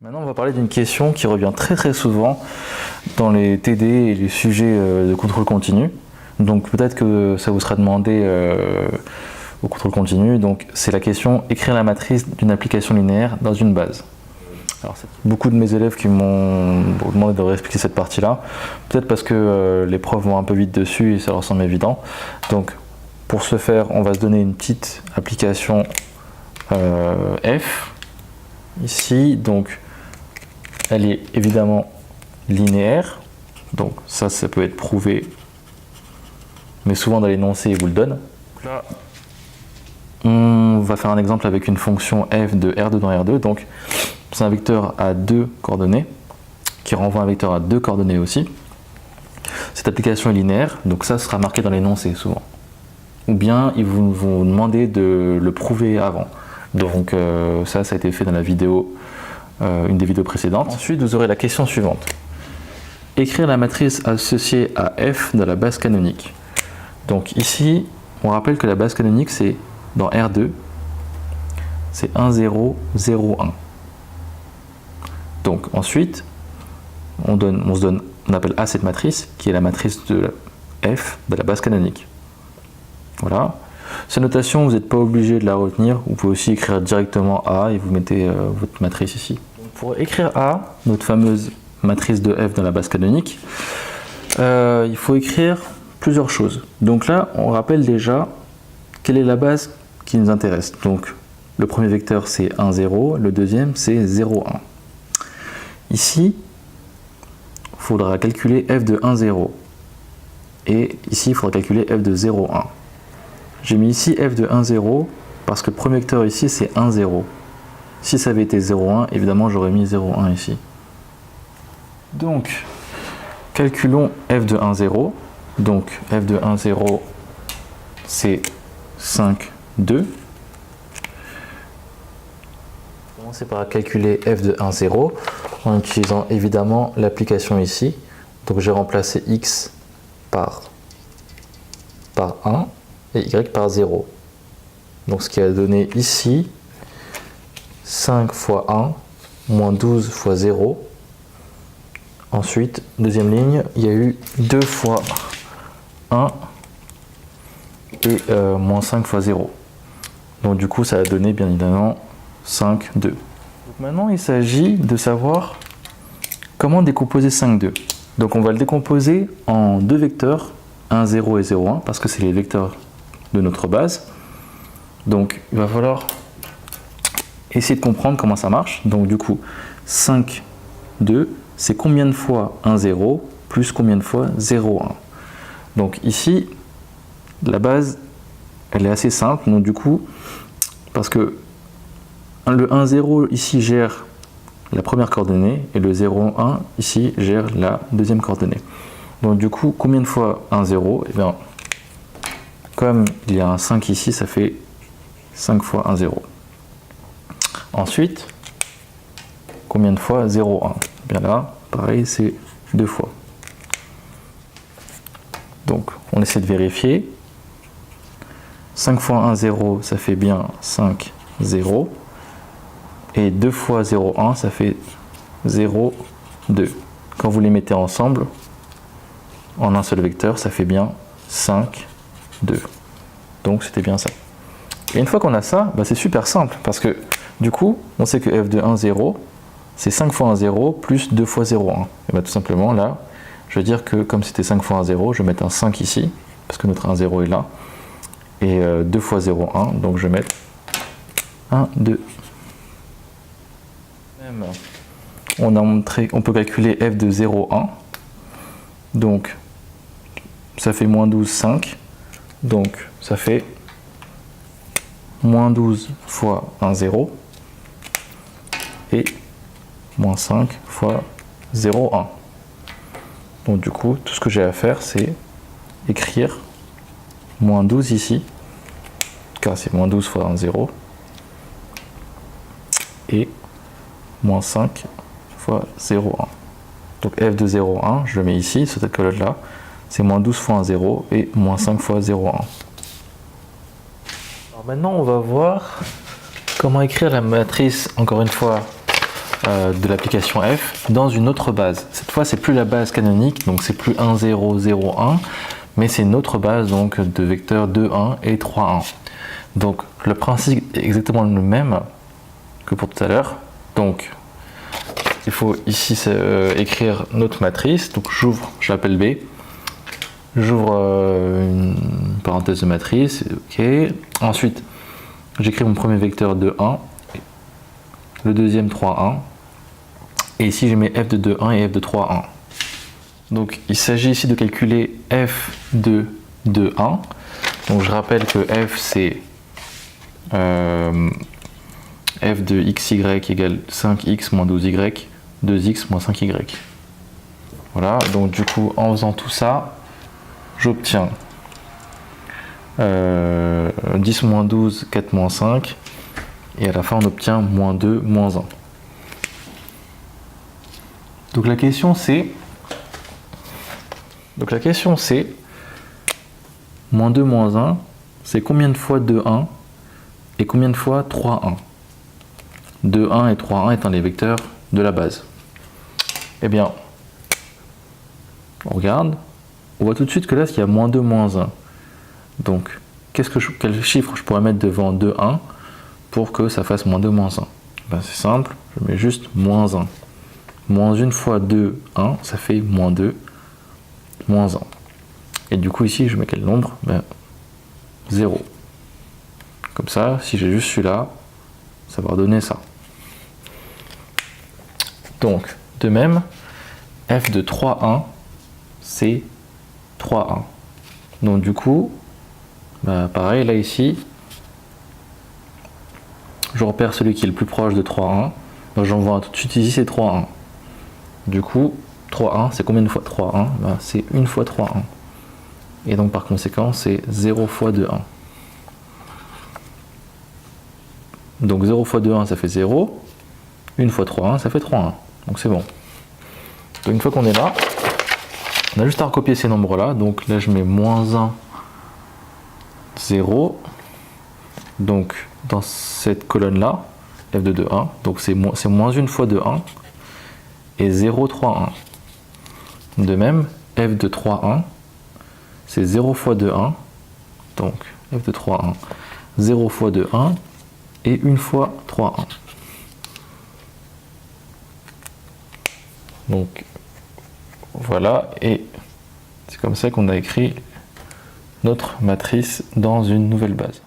Maintenant, on va parler d'une question qui revient très souvent dans les TD et les sujets de contrôle continu. Donc peut-être que ça vous sera demandé au contrôle continu. Donc c'est la question écrire la matrice d'une application linéaire dans une base. Alors, beaucoup de mes élèves qui m'ont demandé de réexpliquer cette partie-là, peut-être parce que les profs vont un peu vite dessus et ça leur semble évident. Donc pour ce faire, on va se donner une petite application F ici. Donc elle est évidemment linéaire, donc ça peut être prouvé, mais souvent dans l'énoncé, il vous le donne. Là, on va faire un exemple avec une fonction f de R2 dans R2, donc c'est un vecteur à deux coordonnées, qui renvoie un vecteur à deux coordonnées aussi. Cette application est linéaire, donc ça sera marqué dans l'énoncé souvent. Ou bien ils vont vous demander de le prouver avant. Donc ça a été fait dans la vidéo, une des vidéos précédentes. Ensuite, vous aurez la question suivante. Écrire la matrice associée à f dans la base canonique. Donc ici, on rappelle que la base canonique, c'est dans R2, c'est 1, 0, 0, 1. Donc ensuite, on appelle A cette matrice, qui est la matrice de f de la base canonique. Voilà. Cette notation, vous n'êtes pas obligé de la retenir. Vous pouvez aussi écrire directement A et vous mettez votre matrice ici. Pour écrire A, notre fameuse matrice de f dans la base canonique, il faut écrire plusieurs choses. Donc là, on rappelle déjà quelle est la base qui nous intéresse. Donc le premier vecteur c'est 1, 0, le deuxième c'est 0, 1. Ici, il faudra calculer f de 1, 0. Et ici, il faudra calculer f de 0, 1. J'ai mis ici f de 1, 0 parce que le premier vecteur ici c'est 1, 0. Si ça avait été 0, 1, évidemment j'aurais mis 0, 1 ici. Donc, calculons f de 1, 0. Donc f de 1, 0 c'est 5, 2. Commencer par calculer f de 1, 0 en utilisant évidemment l'application ici. Donc j'ai remplacé x par 1 et y par 0. Donc ce qui a donné ici 5 fois 1 moins 12 fois 0. Ensuite, deuxième ligne, il y a eu 2 fois 1 et moins 5 fois 0. Donc du coup, ça a donné bien évidemment 5, 2. Donc maintenant, il s'agit de savoir comment décomposer 5, 2. Donc on va le décomposer en deux vecteurs, 1, 0 et 0, 1, parce que c'est les vecteurs de notre base. Donc il va falloir essayer de comprendre comment ça marche. Donc du coup, 5, 2, c'est combien de fois 1, 0 plus combien de fois 0, 1. Donc ici, la base, elle est assez simple. Donc du coup, parce que le 1, 0 ici gère la première coordonnée et le 0, 1 ici gère la deuxième coordonnée. Donc du coup, combien de fois 1, 0? Eh bien, comme il y a un 5 ici, ça fait 5 fois 1, 0. Ensuite, combien de fois 0, 1? Eh bien là, pareil, c'est 2 fois. Donc, on essaie de vérifier. 5 fois 1, 0, ça fait bien 5, 0. Et 2 fois 0, 1, ça fait 0, 2. Quand vous les mettez ensemble, en un seul vecteur, ça fait bien 5, 2. Donc c'était bien ça. Et une fois qu'on a ça, c'est super simple parce que du coup, on sait que f de 1, 0, c'est 5 fois 1, 0 plus 2 fois 0, 1. Et bien tout simplement là, je veux dire que comme c'était 5 fois 1, 0, je vais mettre un 5 ici, parce que notre 1, 0 est là. Et 2 fois 0, 1, donc je vais mettre 1, 2. Même, on a montré, on peut calculer f de 0, 1. Donc ça fait moins 12, 5. Donc ça fait moins 12 fois 1, 0 et moins 5 fois 0, 1. Donc du coup, tout ce que j'ai à faire, c'est écrire moins 12 ici, car c'est moins 12 fois 1, 0, et moins 5 fois 0, 1. Donc f de 0, 1, je le mets ici, sur cette colonne-là, c'est moins 12 fois 1, 0 et moins 5 fois 0, 1. Alors maintenant, on va voir comment écrire la matrice, encore une fois, de l'application F dans une autre base. Cette fois, c'est plus la base canonique, donc c'est plus 1, 0, 0, 1, mais c'est une autre base donc de vecteurs 2, 1 et 3, 1. Donc le principe est exactement le même que pour tout à l'heure. Donc il faut ici écrire notre matrice. Donc j'ouvre, je l'appelle B. J'ouvre une parenthèse de matrice. Ok. Ensuite, j'écris mon premier vecteur 2, 1. Le deuxième 3, 1. Et ici, je mets f de 2, 1 et f de 3, 1. Donc il s'agit ici de calculer f de 2, 1. Donc je rappelle que f c'est f de xy égale 5x moins 12y, 2x moins 5y. Voilà, donc du coup, en faisant tout ça, j'obtiens 10 moins 12, 4 moins 5, et à la fin, on obtient moins 2, moins 1. Donc la question c'est, moins 2, moins 1, c'est combien de fois 2, 1 et combien de fois 3, 1 ? 2, 1 et 3, 1 étant les vecteurs de la base. Eh bien, on regarde, on voit tout de suite que là, il y a moins 2, moins 1. Donc, quel chiffre je pourrais mettre devant 2, 1 pour que ça fasse moins 2, moins 1 ? Ben, c'est simple, je mets juste moins 1. Moins 1 fois 2, 1, ça fait moins 2, moins 1. Et du coup, ici, je mets quel nombre ? Ben, 0. Comme ça, si j'ai juste celui-là, ça va redonner ça. Donc, de même, f de 3, 1, c'est 3, 1. Donc du coup, bah, pareil, là ici, je repère celui qui est le plus proche de 3, 1. Donc j'envoie tout de suite ici, c'est 3, 1. Du coup, 3, 1, c'est combien de fois 3, 1 ? Bah, c'est 1 fois 3, 1. Et donc par conséquent, c'est 0 fois 2, 1. Donc 0 fois 2, 1, ça fait 0. 1 fois 3, 1, ça fait 3, 1. Donc c'est bon. Donc une fois qu'on est là, on a juste à recopier ces nombres-là. Donc là, je mets moins 1, 0. Donc dans cette colonne-là, f de 2, 1. Donc c'est moins 1 fois 2, 1. Et 0, 3, 1. De même, f de 3, 1. C'est 0 fois 2, 1. Donc f de 3, 1. 0 fois 2, 1. Et 1 fois 3, 1. Donc voilà, et c'est comme ça qu'on a écrit notre matrice dans une nouvelle base.